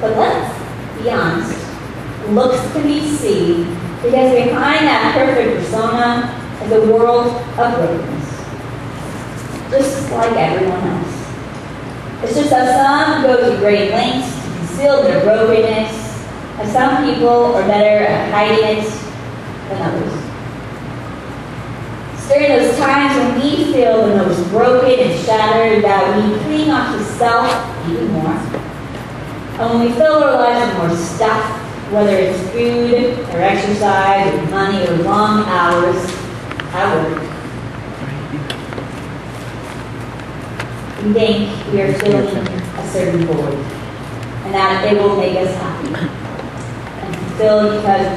But let's be honest. Looks can be deceived because behind that perfect persona is a world of brokenness. Just like everyone else. It's just that some go to great lengths to conceal their brokenness, and some people are better at hiding it than others. It's during those times when we feel the most broken and shattered that we cling on to self even more. And when we fill our lives with more stuff, whether it's food or exercise or money or long hours at work, we think we are filling a certain void and that it will make us happy and fulfilled because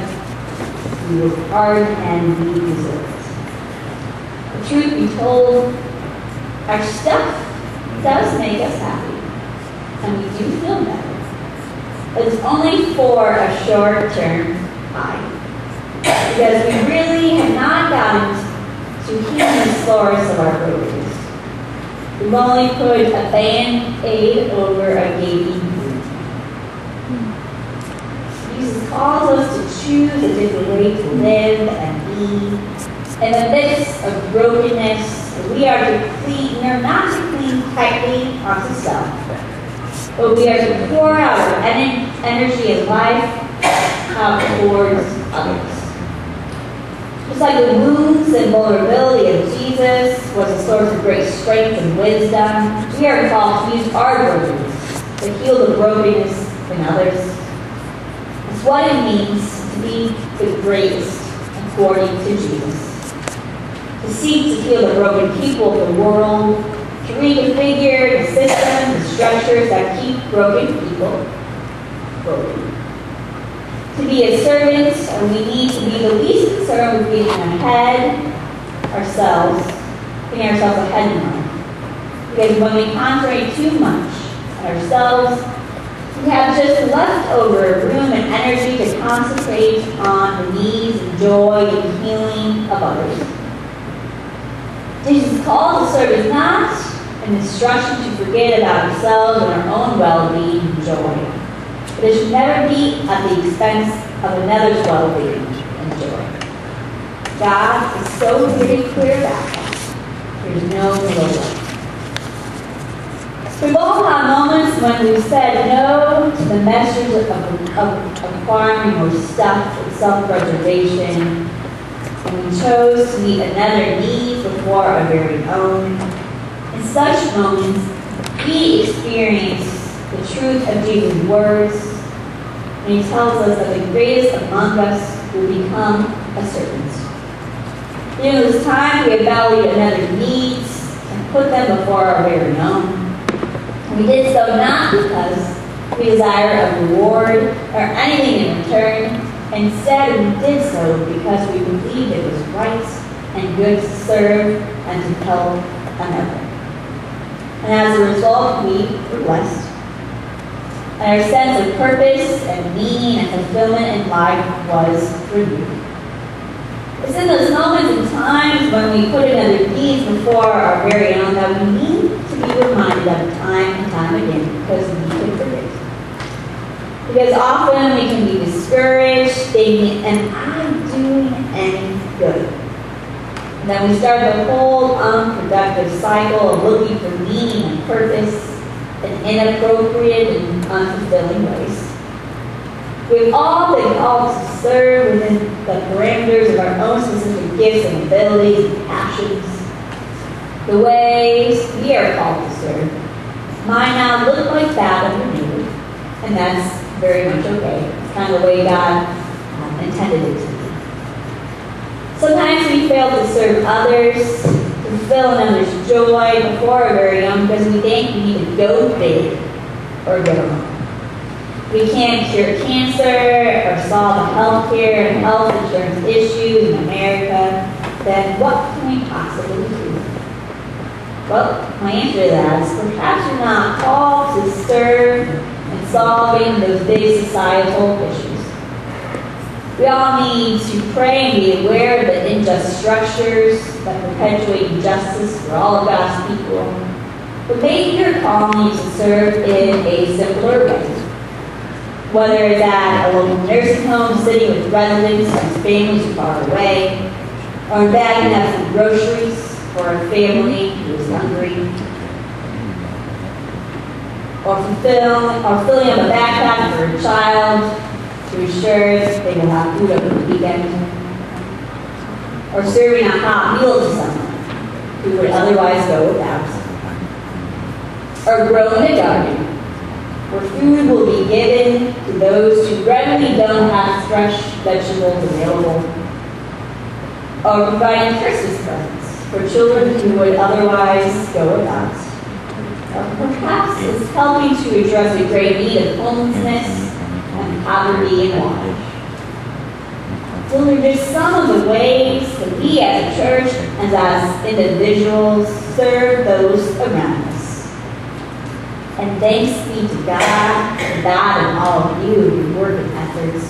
we work hard and we deserve it. The truth be told, our stuff does make us happy and we do feel better. But it's only for a short-term high. Because we really have not gotten to healing the source of our brokenness. We've only put a band-aid over a gaping wound. Jesus calls us to choose a different way to live and be. In the midst of brokenness, we are not to cling tightly onto self. But we are to pour out our energy and life out towards others. Just like the wounds and vulnerability of Jesus was a source of great strength and wisdom, we are called to use our brokenness to heal the brokenness in others. It's what it means to be the greatest according to Jesus. To seek to heal the broken people of the world, to reconfigure the systems and structures that keep broken people broken. To be a servant, we need to be the least concerned with getting ahead ourselves, getting ourselves ahead in life. Because when we concentrate too much on ourselves, we have just leftover room and energy to concentrate on the needs and joy and healing of others. Jesus' call to serve is not an instruction to forget about ourselves and our own well-being and joy. But it should never be at the expense of another's well-being and joy. God is so very clear about that. There's no middle way. We've all had moments when we've said no to the message of acquiring more stuff and self-preservation, and we chose to meet another need before our very own. In such moments, we experience the truth of Jesus' words, and he tells us that the greatest among us will become a servant. During this time, we evaluate another's needs and put them before our very own. We did so not because we desire a reward or anything in return. Instead, we did so because we believed it was right and good to serve and to help another. And as a result, we were blessed. And our sense of purpose and meaning and fulfillment in life was renewed. It's in those moments and times when we put another needs before our very own that we need to be reminded of time and time again, because we can forget. Because often we can be discouraged, thinking, am I doing any good? And then we start the whole unproductive cycle of looking for meaning and purpose in inappropriate and unfulfilling ways. We've all been called to serve within the parameters of our own specific gifts and abilities and passions. The ways we are called to serve might not look like that of your neighbor, and that's very much okay. It's kind of the way God intended it to be. Sometimes we fail to serve others, to fulfill another's joy before our very own, because we think we need to go big or go home. We can't cure cancer or solve the healthcare and health insurance issues in America, then what can we possibly do? Well, my answer to that is perhaps you're not called to serve in solving those big societal issues. We all need to pray and be aware of the unjust structures that perpetuate injustice for all of God's people. But maybe your calling is to serve in a simpler way. whether it's at a local nursing home, sitting with residents whose families are far away, or bagging up some groceries for a family who is hungry, or filling up a backpack for a child to ensure they will have food over the weekend, or serving a hot meal to someone who would otherwise go without, or growing a garden where food will be given to those who readily don't have fresh vegetables available, or providing Christmas presents for children who would otherwise go without. Or perhaps it's helping to address a great need of homelessness and poverty and want. So they're just some of the ways that we as a church and as individuals serve those around us. And thanks be to God for that and all of you and your work and efforts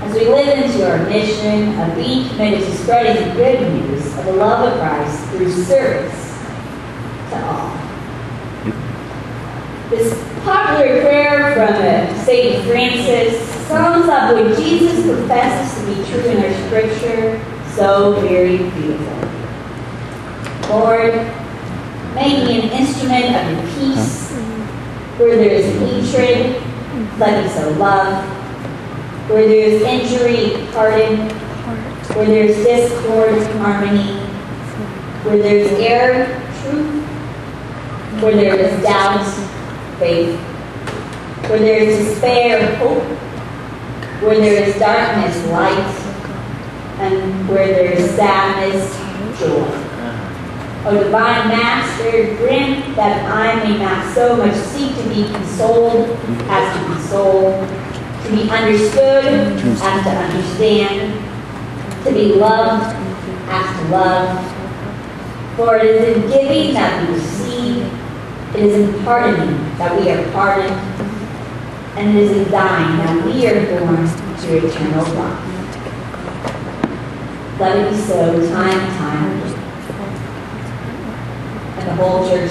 as we live into our mission of being committed to spreading the good news of the love of Christ through service to all. This popular prayer from St. Francis sums up what Jesus professes to be true in our scripture so very beautiful. Lord, make me an instrument of your peace. Where there is hatred, let me sow love. Where there is injury, pardon. Where there is discord, harmony. Where there is error, truth. Where there is doubt, faith. Where there is despair, hope. Where there is darkness, light. And where there is sadness, joy. O divine Master, grant that I may not so much seek to be consoled as to console, to be understood as to understand, to be loved as to love. For it is in giving that we receive, it is in pardoning that we are pardoned, and it is in dying that we are born to eternal life. Let it be so time and time again. And the whole church